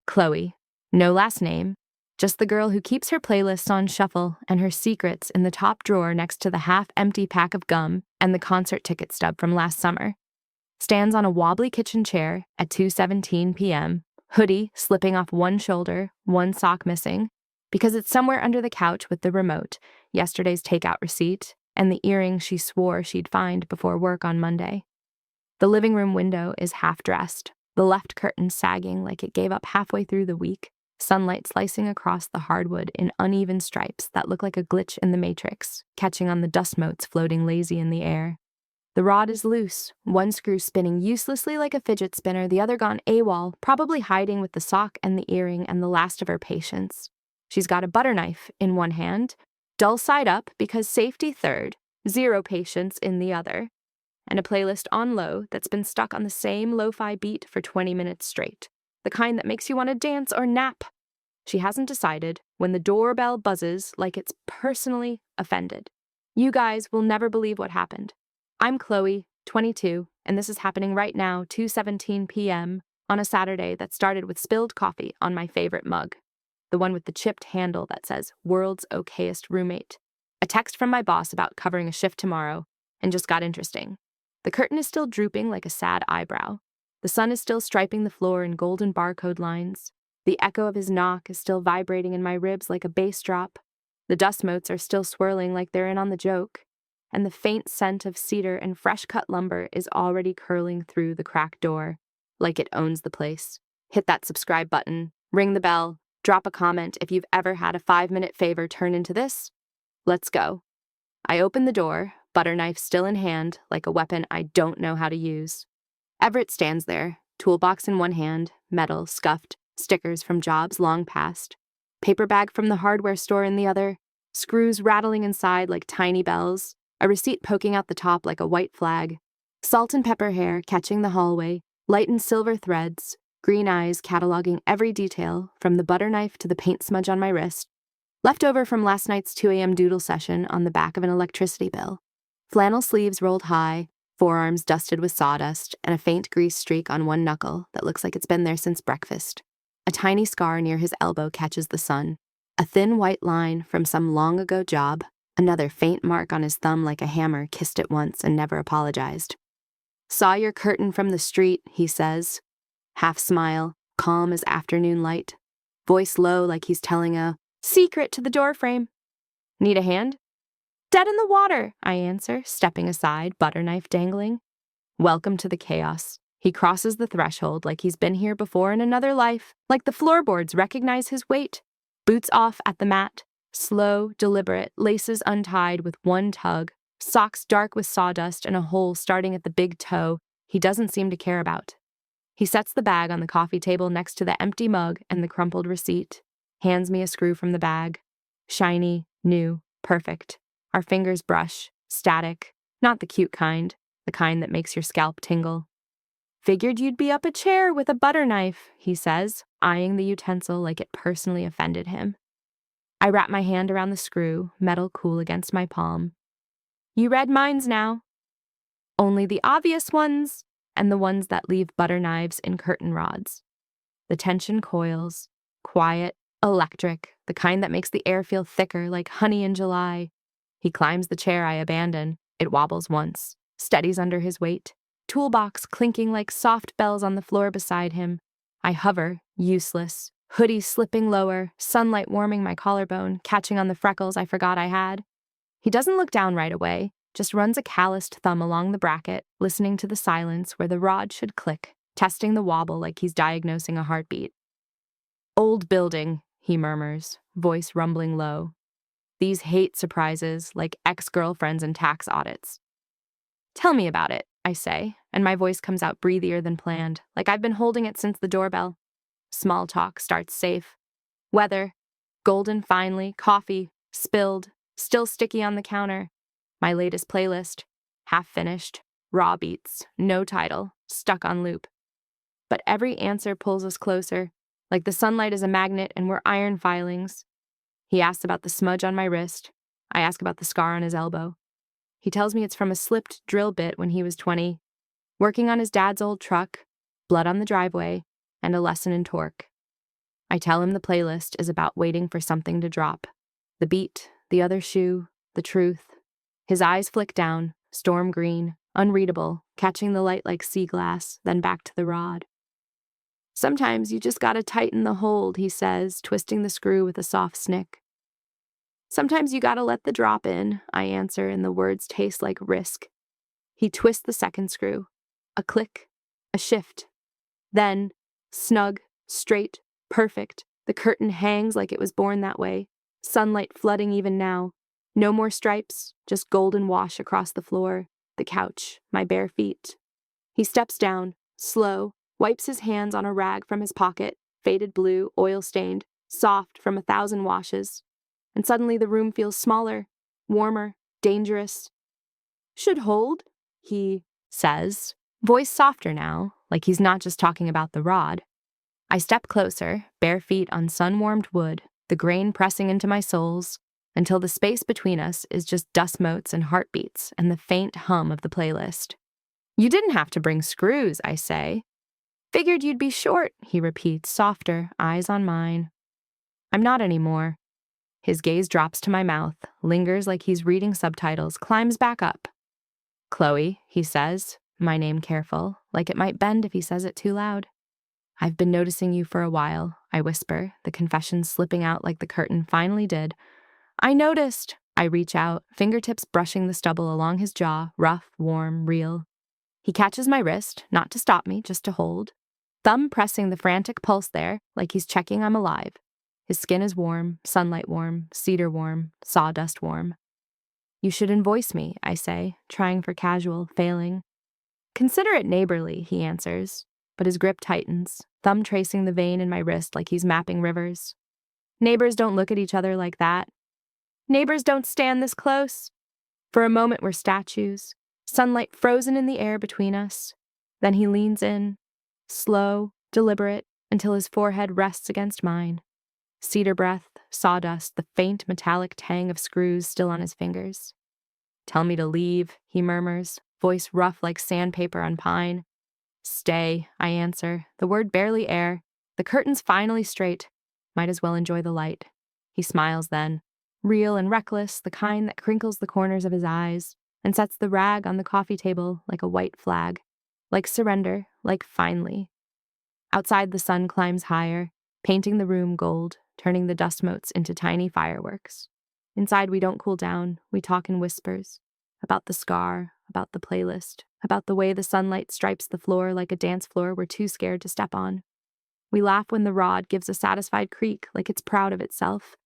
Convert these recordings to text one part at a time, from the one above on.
Chloe. No last name. Just the girl who keeps her playlists on shuffle and her secrets in the top drawer next to the half-empty pack of gum and the concert ticket stub from last summer. Stands on a wobbly kitchen chair at 2:17 p.m., hoodie slipping off one shoulder, one sock missing, because it's somewhere under the couch with the remote, yesterday's takeout receipt, and the earring she swore she'd find before work on Monday. The living room window is half-dressed, the left curtain sagging like it gave up halfway through the week, sunlight slicing across the hardwood in uneven stripes that look like a glitch in the matrix, catching on the dust motes floating lazy in the air. The rod is loose, one screw spinning uselessly like a fidget spinner, the other gone AWOL, probably hiding with the sock and the earring and the last of her patience. She's got a butter knife in one hand, dull side up because safety third, zero patience in the other, and a playlist on low that's been stuck on the same lo-fi beat for 20 minutes straight, the kind that makes you want to dance or nap. She hasn't decided when the doorbell buzzes like it's personally offended. You guys will never believe what happened. I'm Chloe, 22, and this is happening right now, 2:17 p.m., on a Saturday that started with spilled coffee on my favorite mug, the one with the chipped handle that says, "World's Okayest Roommate," a text from my boss about covering a shift tomorrow, and just got interesting. The curtain is still drooping like a sad eyebrow. The sun is still striping the floor in golden barcode lines. The echo of his knock is still vibrating in my ribs like a bass drop. The dust motes are still swirling like they're in on the joke. And the faint scent of cedar and fresh-cut lumber is already curling through the cracked door, like it owns the place. Hit that subscribe button, ring the bell, drop a comment if you've ever had a 5-minute favor turn into this. Let's go. I open the door, butter knife still in hand, like a weapon I don't know how to use. Everett stands there, toolbox in one hand, metal, scuffed, stickers from jobs long past, paper bag from the hardware store in the other, screws rattling inside like tiny bells, a receipt poking out the top like a white flag, salt and pepper hair catching the hallway, light and silver threads, green eyes cataloging every detail, from the butter knife to the paint smudge on my wrist, left over from last night's 2 a.m. doodle session on the back of an electricity bill, flannel sleeves rolled high, forearms dusted with sawdust, and a faint grease streak on one knuckle that looks like it's been there since breakfast. A tiny scar near his elbow catches the sun, a thin white line from some long-ago job, another faint mark on his thumb like a hammer kissed it once and never apologized. "Saw your curtain from the street," he says. Half smile, calm as afternoon light. Voice low like he's telling a secret to the doorframe. "Need a hand?" "Dead in the water," I answer, stepping aside, butter knife dangling. Welcome to the chaos. He crosses the threshold like he's been here before in another life, like the floorboards recognize his weight. Boots off at the mat. Slow, deliberate, laces untied with one tug, socks dark with sawdust and a hole starting at the big toe he doesn't seem to care about. He sets the bag on the coffee table next to the empty mug and the crumpled receipt, hands me a screw from the bag. Shiny, new, perfect. Our fingers brush, static, not the cute kind, the kind that makes your scalp tingle. "Figured you'd be up a chair with a butter knife," he says, eyeing the utensil like it personally offended him. I wrap my hand around the screw, metal cool against my palm. "You read minds now." "Only the obvious ones, and the ones that leave butter knives in curtain rods." The tension coils, quiet, electric, the kind that makes the air feel thicker like honey in July. He climbs the chair I abandon. It wobbles once, steadies under his weight, toolbox clinking like soft bells on the floor beside him. I hover, useless. Hoodie slipping lower, sunlight warming my collarbone, catching on the freckles I forgot I had. He doesn't look down right away, just runs a calloused thumb along the bracket, listening to the silence where the rod should click, testing the wobble like he's diagnosing a heartbeat. "Old building," he murmurs, voice rumbling low. These hate surprises, like ex-girlfriends and tax audits. "Tell me about it," I say, and my voice comes out breathier than planned, like I've been holding it since the doorbell. Small talk starts safe. Weather, golden finely, coffee, spilled, still sticky on the counter. My latest playlist, half finished, raw beats, no title, stuck on loop. But every answer pulls us closer, like the sunlight is a magnet and we're iron filings. He asks about the smudge on my wrist. I ask about the scar on his elbow. He tells me it's from a slipped drill bit when he was 20, working on his dad's old truck, blood on the driveway, and a lesson in torque. I tell him the playlist is about waiting for something to drop. The beat, the other shoe, the truth. His eyes flick down, storm green, unreadable, catching the light like sea glass, then back to the rod. Sometimes you just gotta tighten the hold, he says, twisting the screw with a soft snick. Sometimes you gotta let the drop in, I answer, and the words taste like risk. He twists the second screw. A click, a shift. Then, snug, straight, perfect. The curtain hangs like it was born that way, sunlight flooding even now. No more stripes, just golden wash across the floor, the couch, my bare feet. He steps down, slow, wipes his hands on a rag from his pocket, faded blue, oil-stained, soft from 1,000 washes. And suddenly the room feels smaller, warmer, dangerous. Should hold, he says, voice softer now, like he's not just talking about the rod. I step closer, bare feet on sun-warmed wood, the grain pressing into my soles, until the space between us is just dust motes and heartbeats and the faint hum of the playlist. You didn't have to bring screws, I say. Figured you'd be short, he repeats, softer, eyes on mine. I'm not anymore. His gaze drops to my mouth, lingers like he's reading subtitles, climbs back up. Chloe, he says, my name careful, like it might bend if he says it too loud. I've been noticing you for a while, I whisper, the confession slipping out like the curtain finally did. I noticed. I reach out, fingertips brushing the stubble along his jaw, rough, warm, real. He catches my wrist, not to stop me, just to hold. Thumb pressing the frantic pulse there, like he's checking I'm alive. His skin is warm, sunlight warm, cedar warm, sawdust warm. You should invoice me, I say, trying for casual, failing. Consider it neighborly, he answers, but his grip tightens, thumb tracing the vein in my wrist like he's mapping rivers. Neighbors don't look at each other like that. Neighbors don't stand this close. For a moment we're statues, sunlight frozen in the air between us. Then he leans in, slow, deliberate, until his forehead rests against mine. Cedar breath, sawdust, the faint metallic tang of screws still on his fingers. Tell me to leave, he murmurs, voice rough like sandpaper on pine. Stay, I answer, the word barely air. The curtain's finally straight. Might as well enjoy the light. He smiles then, real and reckless, the kind that crinkles the corners of his eyes, and sets the rag on the coffee table like a white flag. Like surrender, like finally. Outside the sun climbs higher, painting the room gold, turning the dust motes into tiny fireworks. Inside we don't cool down, we talk in whispers. About the scar, about the playlist, about the way the sunlight stripes the floor like a dance floor we're too scared to step on. We laugh when the rod gives a satisfied creak like it's proud of itself.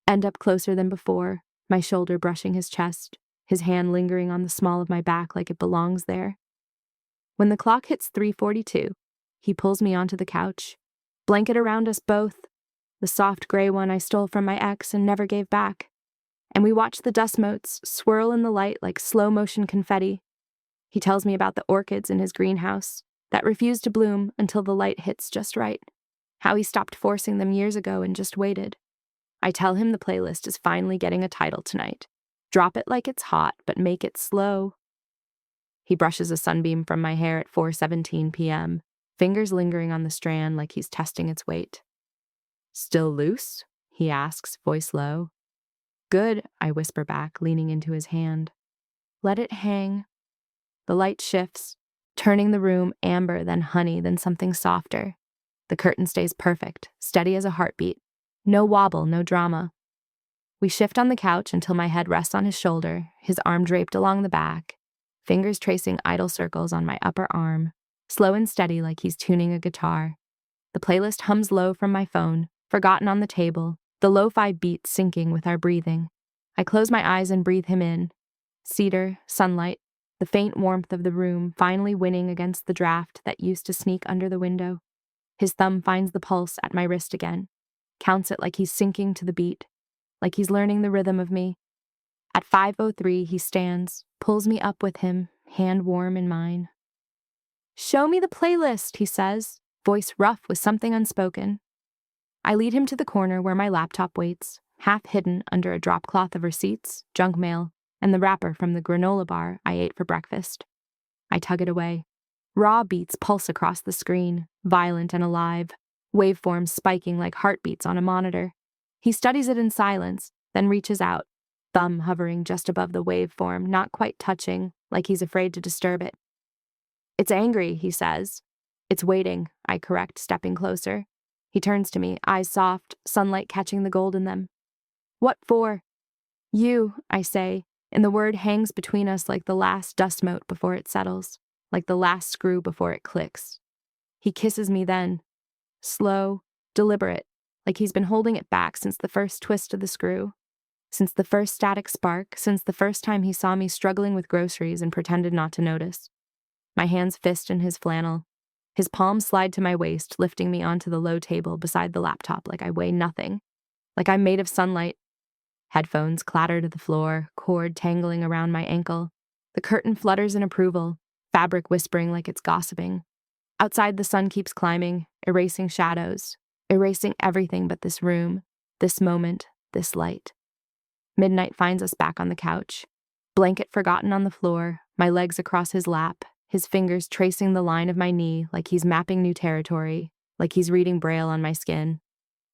End up closer than before, my shoulder brushing his chest, his hand lingering on the small of my back like it belongs there. When the clock hits 3:42, he pulls me onto the couch. Blanket around us both, the soft gray one I stole from my ex and never gave back. And we watch the dust motes swirl in the light like slow-motion confetti. He tells me about the orchids in his greenhouse that refuse to bloom until the light hits just right, how he stopped forcing them years ago and just waited. I tell him the playlist is finally getting a title tonight. Drop it like it's hot, but make it slow. He brushes a sunbeam from my hair at 4:17 p.m., fingers lingering on the strand like he's testing its weight. Still loose? He asks, voice low. Good, I whisper back, leaning into his hand. Let it hang. The light shifts, turning the room amber, then honey, then something softer. The curtain stays perfect, steady as a heartbeat. No wobble, no drama. We shift on the couch until my head rests on his shoulder, his arm draped along the back, fingers tracing idle circles on my upper arm, slow and steady like he's tuning a guitar. The playlist hums low from my phone, forgotten on the table, the lo-fi beats syncing with our breathing. I close my eyes and breathe him in. Cedar, sunlight, the faint warmth of the room finally winning against the draft that used to sneak under the window. His thumb finds the pulse at my wrist again, counts it like he's syncing to the beat, like he's learning the rhythm of me. At 5:03, he stands, pulls me up with him, hand warm in mine. Show me the playlist, he says, voice rough with something unspoken. I lead him to the corner where my laptop waits, half hidden under a drop cloth of receipts, junk mail, and the wrapper from the granola bar I ate for breakfast. I tug it away. Raw beats pulse across the screen, violent and alive. waveforms spiking like heartbeats on a monitor. He studies it in silence, then reaches out, thumb hovering just above the waveform, not quite touching, like he's afraid to disturb it. "It's angry," he says. "It's waiting," I correct, stepping closer. He turns to me, eyes soft, sunlight catching the gold in them. "What for?" "You," I say, and the word hangs between us like the last dust mote before it settles, like the last screw before it clicks. He kisses me then, slow, deliberate, like he's been holding it back since the first twist of the screw, since the first static spark, since the first time he saw me struggling with groceries and pretended not to notice. My hands fist in his flannel. His palms slide to my waist, lifting me onto the low table beside the laptop like I weigh nothing, like I'm made of sunlight. Headphones clatter to the floor, cord tangling around my ankle. The curtain flutters in approval, fabric whispering like it's gossiping. Outside, the sun keeps climbing, erasing shadows, erasing everything but this room, this moment, this light. Midnight finds us back on the couch. Blanket forgotten on the floor, my legs across his lap, his fingers tracing the line of my knee like he's mapping new territory, like he's reading Braille on my skin.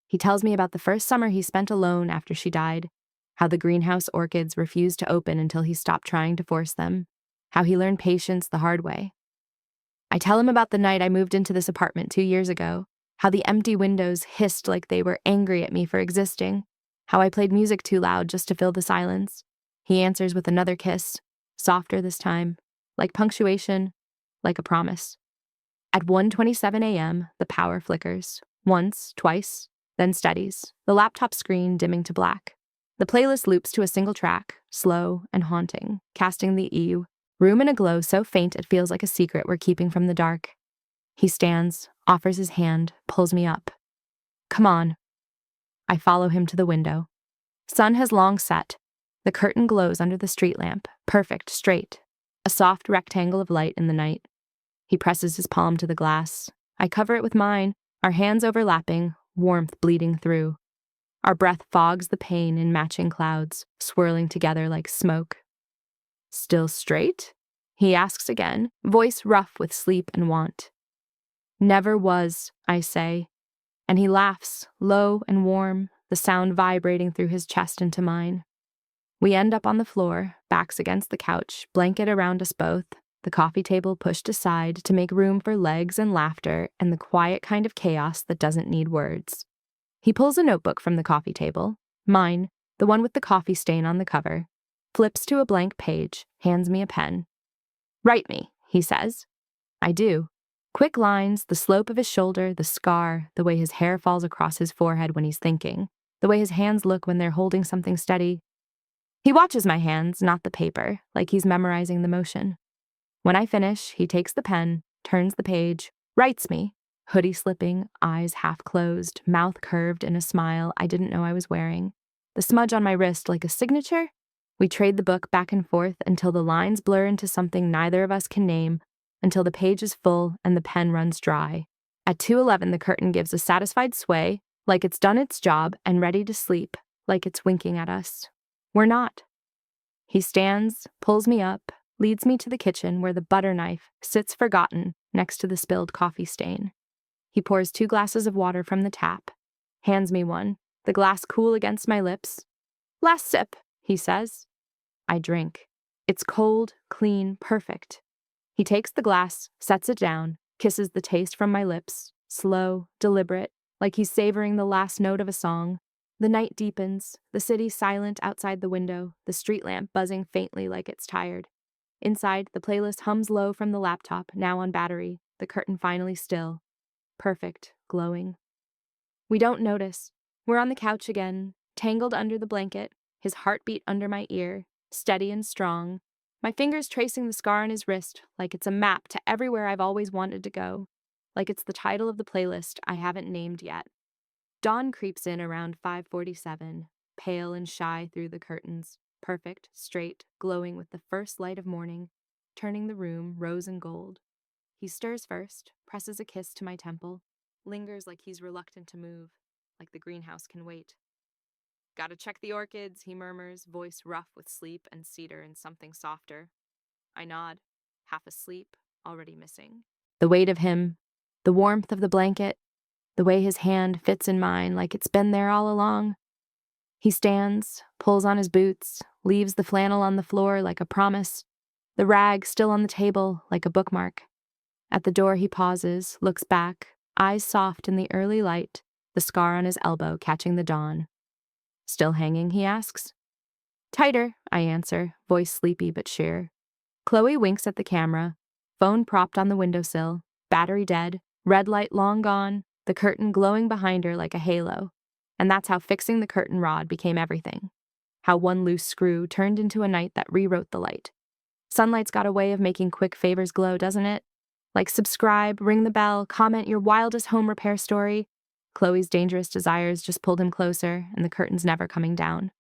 He tells me about the first summer he spent alone after she died, how the greenhouse orchids refused to open until he stopped trying to force them, how he learned patience the hard way. I tell him about the night I moved into this apartment 2 years ago, how the empty windows hissed like they were angry at me for existing, how I played music too loud just to fill the silence. He answers with another kiss, softer this time, like punctuation, like a promise. At 1:27 a.m., the power flickers, once, twice, then steadies, the laptop screen dimming to black. The playlist loops to a single track, slow and haunting, casting the room in a glow so faint it feels like a secret we're keeping from the dark. He stands, offers his hand, pulls me up. "Come on." I follow him to the window. Sun has long set. The curtain glows under the street lamp, perfect, straight, a soft rectangle of light in the night. He presses his palm to the glass. I cover it with mine, our hands overlapping, warmth bleeding through. Our breath fogs the pain in matching clouds, swirling together like smoke. "Still straight?" he asks again, voice rough with sleep and want. "Never was," I say, and he laughs, low and warm, the sound vibrating through his chest into mine. We end up on the floor, backs against the couch, blanket around us both, the coffee table pushed aside to make room for legs and laughter and the quiet kind of chaos that doesn't need words. He pulls a notebook from the coffee table, mine, the one with the coffee stain on the cover, flips to a blank page, hands me a pen. "Write me," he says. I do. Quick lines, the slope of his shoulder, the scar, the way his hair falls across his forehead when he's thinking, the way his hands look when they're holding something steady. He watches my hands, not the paper, like he's memorizing the motion. When I finish, he takes the pen, turns the page, writes me, hoodie slipping, eyes half closed, mouth curved in a smile I didn't know I was wearing. The smudge on my wrist like a signature? We trade the book back and forth until the lines blur into something neither of us can name, until the page is full and the pen runs dry. At 2:11, the curtain gives a satisfied sway, like it's done its job and ready to sleep, like it's winking at us. We're not. He stands, pulls me up, leads me to the kitchen where the butter knife sits forgotten next to the spilled coffee stain. He pours 2 glasses of water from the tap, hands me one, the glass cool against my lips. "Last sip," he says. I drink. It's cold, clean, perfect. He takes the glass, sets it down, kisses the taste from my lips, slow, deliberate, like he's savoring the last note of a song. The night deepens, the city silent outside the window, the street lamp buzzing faintly like it's tired. Inside, the playlist hums low from the laptop, now on battery, the curtain finally still. Perfect, glowing. We don't notice. We're on the couch again, tangled under the blanket, his heartbeat under my ear, steady and strong, my fingers tracing the scar on his wrist like it's a map to everywhere I've always wanted to go, like it's the title of the playlist I haven't named yet. Dawn creeps in around 5:47, pale and shy through the curtains, perfect, straight, glowing with the first light of morning, turning the room rose and gold. He stirs first, presses a kiss to my temple, lingers like he's reluctant to move, like the greenhouse can wait. "Gotta check the orchids," he murmurs, voice rough with sleep and cedar and something softer. I nod, half asleep, already missing. The weight of him, the warmth of the blanket, the way his hand fits in mine like it's been there all along. He stands, pulls on his boots, leaves the flannel on the floor like a promise, the rag still on the table like a bookmark. At the door he pauses, looks back, eyes soft in the early light, the scar on his elbow catching the dawn. Still hanging, he asks. Tighter, I answer, voice sleepy but sheer. Chloe winks at the camera, phone propped on the windowsill, battery dead, red light long gone, the curtain glowing behind her like a halo. And that's how fixing the curtain rod became everything. How one loose screw turned into a night that rewrote the light. Sunlight's got a way of making quick favors glow, doesn't it? Like subscribe, ring the bell, comment your wildest home repair story. Chloe's dangerous desires just pulled him closer, and the curtain's never coming down.